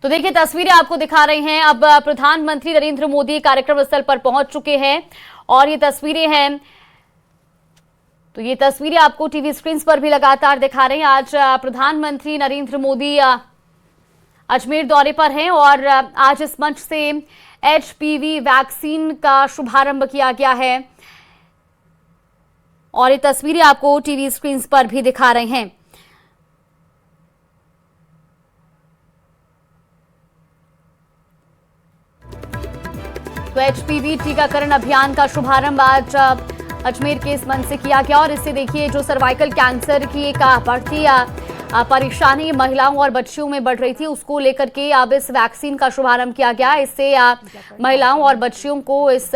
तो देखिए तस्वीरें आपको दिखा रहे हैं। अब प्रधानमंत्री नरेंद्र मोदी कार्यक्रम स्थल पर पहुंच चुके हैं और ये तस्वीरें हैं। तो ये तस्वीरें आपको टीवी स्क्रीन पर भी लगातार दिखा रहे हैं। आज प्रधानमंत्री नरेंद्र मोदी अजमेर दौरे पर हैं और आज इस मंच से एचपीवी वैक्सीन का शुभारंभ किया गया है और ये तस्वीरें आपको टीवी स्क्रीन पर भी दिखा रहे हैं। तो एचपीवी टीकाकरण अभियान का शुभारंभ आज अजमेर के इस मंच से किया गया और इससे देखिए जो सर्वाइकल कैंसर की एक बढ़ती परेशानी महिलाओं और बच्चियों में बढ़ रही थी, उसको लेकर के अब इस वैक्सीन का शुभारंभ किया गया। इससे महिलाओं और बच्चियों को इस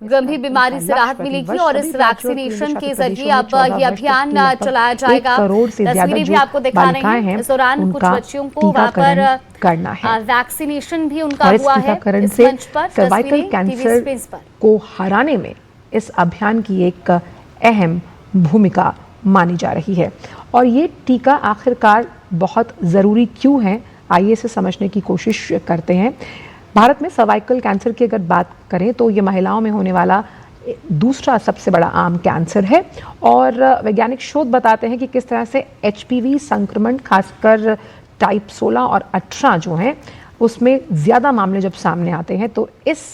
गंभीर बीमारी से राहत मिलेगी और इस वैक्सीनेशन के जरिए अब ये अभियान चलाया जाएगा। तस्वीरें भी आपको दिखा रहे हैं। इस दौरान कुछ बच्चियों को वहां पर करना है, वैक्सीनेशन भी उनका हुआ है। इस मंच पर सर्वाइकल कैंसर को हराने में इस अभियान की एक अहम भूमिका मानी जा रही है और ये टीका आखिरकार बहुत ज़रूरी क्यों है, आइए इसे समझने की कोशिश करते हैं। भारत में सर्वाइकल कैंसर की अगर बात करें तो ये महिलाओं में होने वाला दूसरा सबसे बड़ा आम कैंसर है और वैज्ञानिक शोध बताते हैं कि किस तरह से एचपीवी संक्रमण खासकर टाइप 16 और 18 जो हैं उसमें ज़्यादा मामले जब सामने आते हैं तो इस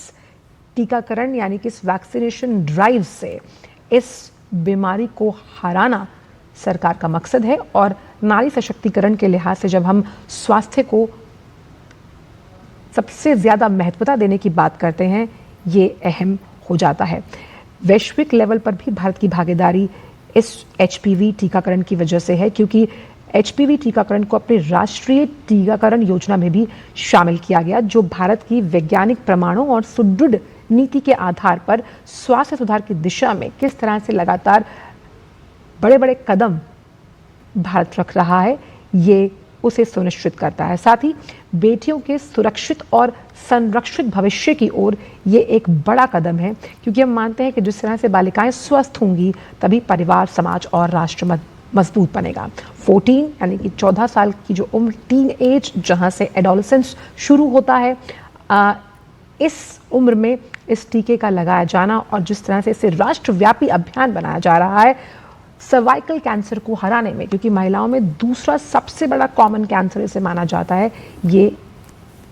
टीकाकरण यानी कि इस वैक्सीनेशन ड्राइव से इस बीमारी को हराना सरकार का मकसद है और नारी सशक्तिकरण के लिहाज से जब हम स्वास्थ्य को सबसे ज़्यादा महत्वता देने की बात करते हैं ये अहम हो जाता है। वैश्विक लेवल पर भी भारत की भागीदारी इस एचपीवी टीकाकरण की वजह से है क्योंकि एचपीवी टीकाकरण को अपनी राष्ट्रीय टीकाकरण योजना में भी शामिल किया गया जो भारत की वैज्ञानिक प्रमाणों और सुदृढ़ नीति के आधार पर स्वास्थ्य सुधार की दिशा में किस तरह से लगातार बड़े बड़े कदम भारत रख रहा है ये उसे सुनिश्चित करता है। साथ ही बेटियों के सुरक्षित और संरक्षित भविष्य की ओर ये एक बड़ा कदम है क्योंकि हम मानते हैं कि जिस तरह से बालिकाएं स्वस्थ होंगी तभी परिवार, समाज और राष्ट्र मजबूत बनेगा। 14 यानी कि 14 साल की जो उम्र, टीन एज जहाँ से एडोलेसेंस शुरू होता है, इस उम्र में इस टीके का लगाया जाना और जिस तरह से इसे राष्ट्रव्यापी अभियान बनाया जा रहा है सर्वाइकल कैंसर को हराने में, क्योंकि महिलाओं में दूसरा सबसे बड़ा कॉमन कैंसर इसे माना जाता है, ये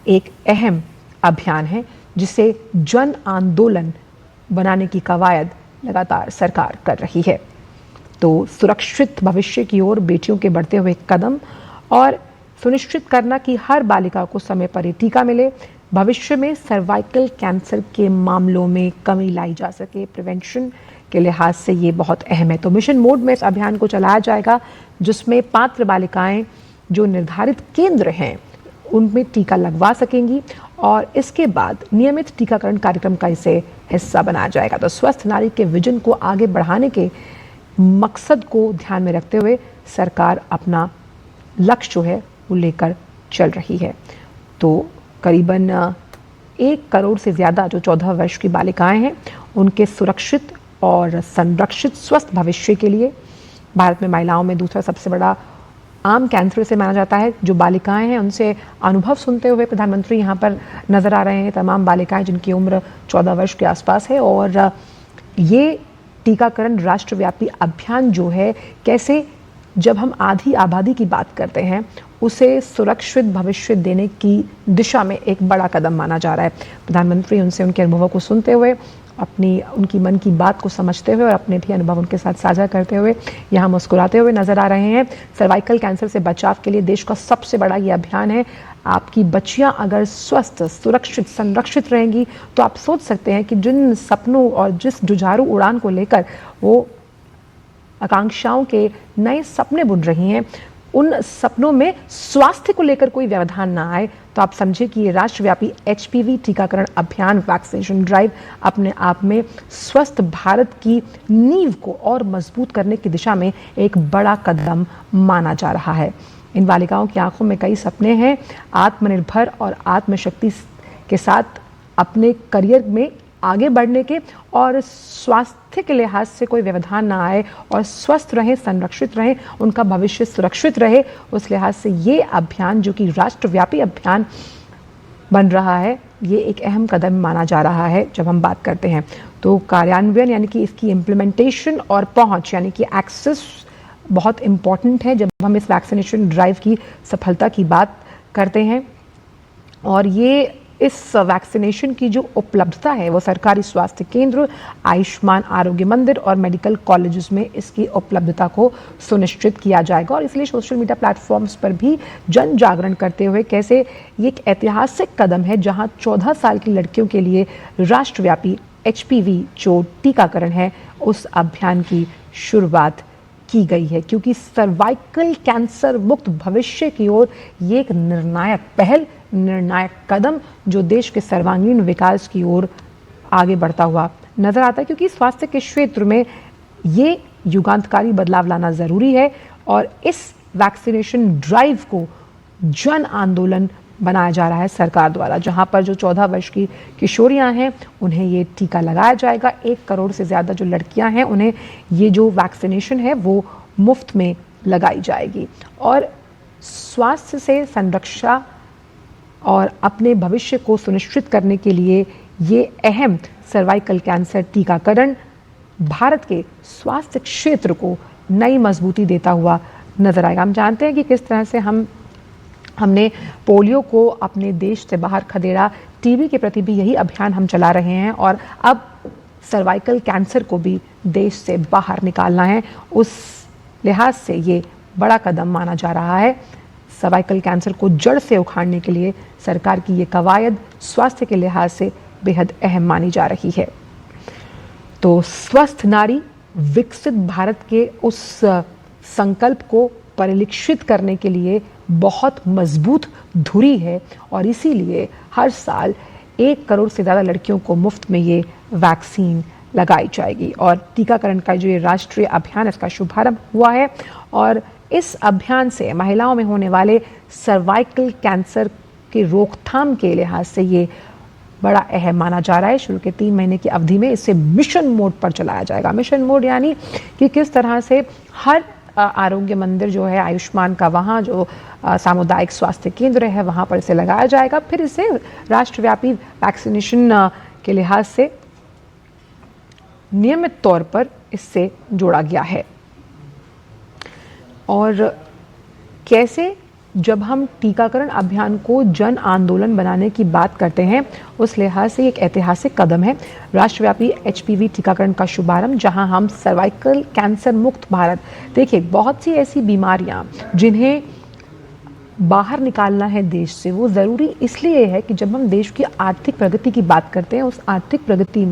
एक अहम अभियान है जिसे जन आंदोलन बनाने की कवायद लगातार सरकार कर रही है। तो सुरक्षित भविष्य की ओर बेटियों के बढ़ते हुए कदम और सुनिश्चित करना कि हर बालिका को समय पर टीका मिले, भविष्य में सर्वाइकल कैंसर के मामलों में कमी लाई जा सके, प्रिवेंशन के लिहाज से ये बहुत अहम है। तो मिशन मोड में इस अभियान को चलाया जाएगा जिसमें पात्र बालिकाएं जो निर्धारित केंद्र हैं उनमें टीका लगवा सकेंगी और इसके बाद नियमित टीकाकरण कार्यक्रम का इसे हिस्सा बनाया जाएगा। तो स्वस्थ नारी के विजन को आगे बढ़ाने के मकसद को ध्यान में रखते हुए सरकार अपना लक्ष्य जो है वो लेकर चल रही है। तो करीबन 1 करोड़ से ज़्यादा जो 14 वर्ष की बालिकाएं हैं उनके सुरक्षित और संरक्षित स्वस्थ भविष्य के लिए भारत में महिलाओं में दूसरा सबसे बड़ा आम कैंसर से माना जाता है। जो बालिकाएं हैं उनसे अनुभव सुनते हुए प्रधानमंत्री यहाँ पर नजर आ रहे हैं, तमाम बालिकाएं जिनकी उम्र 14 वर्ष के आसपास है और ये टीकाकरण राष्ट्रव्यापी अभियान जो है कैसे जब हम आधी आबादी की बात करते हैं उसे सुरक्षित भविष्य देने की दिशा में एक बड़ा कदम माना जा रहा है। प्रधानमंत्री उनसे उनके अनुभवों को सुनते हुए उनकी मन की बात को समझते हुए और अपने भी अनुभव उनके साथ साझा करते हुए यहाँ मुस्कुराते हुए नजर आ रहे हैं। सर्वाइकल कैंसर से बचाव के लिए देश का सबसे बड़ा ये अभियान है। आपकी बच्चियां अगर स्वस्थ, सुरक्षित, संरक्षित रहेंगी तो आप सोच सकते हैं कि जिन सपनों और जिस जुझारू उड़ान को लेकर वो आकांक्षाओं के नए सपने बुन रही हैं उन सपनों में स्वास्थ्य को लेकर कोई व्यवधान ना आए। तो आप समझे कि ये राष्ट्रव्यापी एचपीवी टीकाकरण अभियान, वैक्सीनेशन ड्राइव अपने आप में स्वस्थ भारत की नींव को और मजबूत करने की दिशा में एक बड़ा कदम माना जा रहा है। इन बालिकाओं की आंखों में कई सपने हैं, आत्मनिर्भर और आत्मशक्ति के साथ अपने करियर में आगे बढ़ने के और स्वास्थ्य के लिहाज से कोई व्यवधान ना आए और स्वस्थ रहें, संरक्षित रहें, उनका भविष्य सुरक्षित रहे, उस लिहाज से ये अभियान जो कि राष्ट्रव्यापी अभियान बन रहा है, ये एक अहम कदम माना जा रहा है। जब हम बात करते हैं तो कार्यान्वयन यानी कि इसकी इम्प्लीमेंटेशन और पहुंच यानी कि एक्सेस बहुत इम्पॉर्टेंट है जब हम इस वैक्सीनेशन ड्राइव की सफलता की बात करते हैं। और ये इस वैक्सीनेशन की जो उपलब्धता है वो सरकारी स्वास्थ्य केंद्र, आयुष्मान आरोग्य मंदिर और मेडिकल कॉलेजेस में इसकी उपलब्धता को सुनिश्चित किया जाएगा। और इसलिए सोशल मीडिया प्लेटफॉर्म्स पर भी जन जागरण करते हुए कैसे ये एक ऐतिहासिक कदम है जहां 14 साल की लड़कियों के लिए राष्ट्रव्यापी HPV जो टीकाकरण है उस अभियान की शुरुआत की गई है, क्योंकि सर्वाइकल कैंसर मुक्त भविष्य की ओर ये एक निर्णायक पहल, निर्णायक कदम जो देश के सर्वांगीण विकास की ओर आगे बढ़ता हुआ नजर आता है। क्योंकि स्वास्थ्य के क्षेत्र में ये युगांतकारी बदलाव लाना जरूरी है और इस वैक्सीनेशन ड्राइव को जन आंदोलन बनाया जा रहा है सरकार द्वारा, जहां पर जो 14 वर्ष की किशोरियां हैं उन्हें ये टीका लगाया जाएगा। 1 करोड़ से ज़्यादा जो लड़कियां हैं उन्हें ये जो वैक्सीनेशन है वो मुफ्त में लगाई जाएगी। और स्वास्थ्य से संरक्षा और अपने भविष्य को सुनिश्चित करने के लिए ये अहम सर्वाइकल कैंसर टीकाकरण भारत के स्वास्थ्य क्षेत्र को नई मजबूती देता हुआ नजर आएगा। हम जानते हैं कि किस तरह से हमने पोलियो को अपने देश से बाहर खदेड़ा, टीबी के प्रति भी यही अभियान हम चला रहे हैं और अब सर्वाइकल कैंसर को भी देश से बाहर निकालना है। उस लिहाज से ये बड़ा कदम माना जा रहा है। सर्वाइकल कैंसर को जड़ से उखाड़ने के लिए सरकार की ये कवायद स्वास्थ्य के लिहाज से बेहद अहम मानी जा रही है। तो स्वस्थ नारी विकसित भारत के उस संकल्प को परिलक्षित करने के लिए बहुत मजबूत धुरी है और इसीलिए हर साल 1 करोड़ से ज़्यादा लड़कियों को मुफ्त में ये वैक्सीन लगाई जाएगी। और टीकाकरण का जो ये राष्ट्रीय अभियान इसका शुभारंभ हुआ है और इस अभियान से महिलाओं में होने वाले सर्वाइकल कैंसर की रोकथाम के लिहाज से ये बड़ा अहम माना जा रहा है। शुरू के 3 महीने की अवधि में इसे मिशन मोड पर चलाया जाएगा। मिशन मोड यानी कि किस तरह से हर आरोग्य मंदिर जो है आयुष्मान का, वहाँ जो सामुदायिक स्वास्थ्य केंद्र है वहाँ पर इसे लगाया जाएगा। फिर इसे राष्ट्रव्यापी वैक्सीनेशन के लिहाज से नियमित तौर पर इससे जोड़ा गया है। और कैसे जब हम टीकाकरण अभियान को जन आंदोलन बनाने की बात करते हैं उस लिहाज से एक ऐतिहासिक कदम है राष्ट्रव्यापी HPV टीकाकरण का शुभारंभ, जहां हम सर्वाइकल कैंसर मुक्त भारत, देखिए बहुत सी ऐसी बीमारियां जिन्हें बाहर निकालना है देश से, वो ज़रूरी इसलिए है कि जब हम देश की आर्थिक प्रगति की बात करते हैं उस आर्थिक प्रगति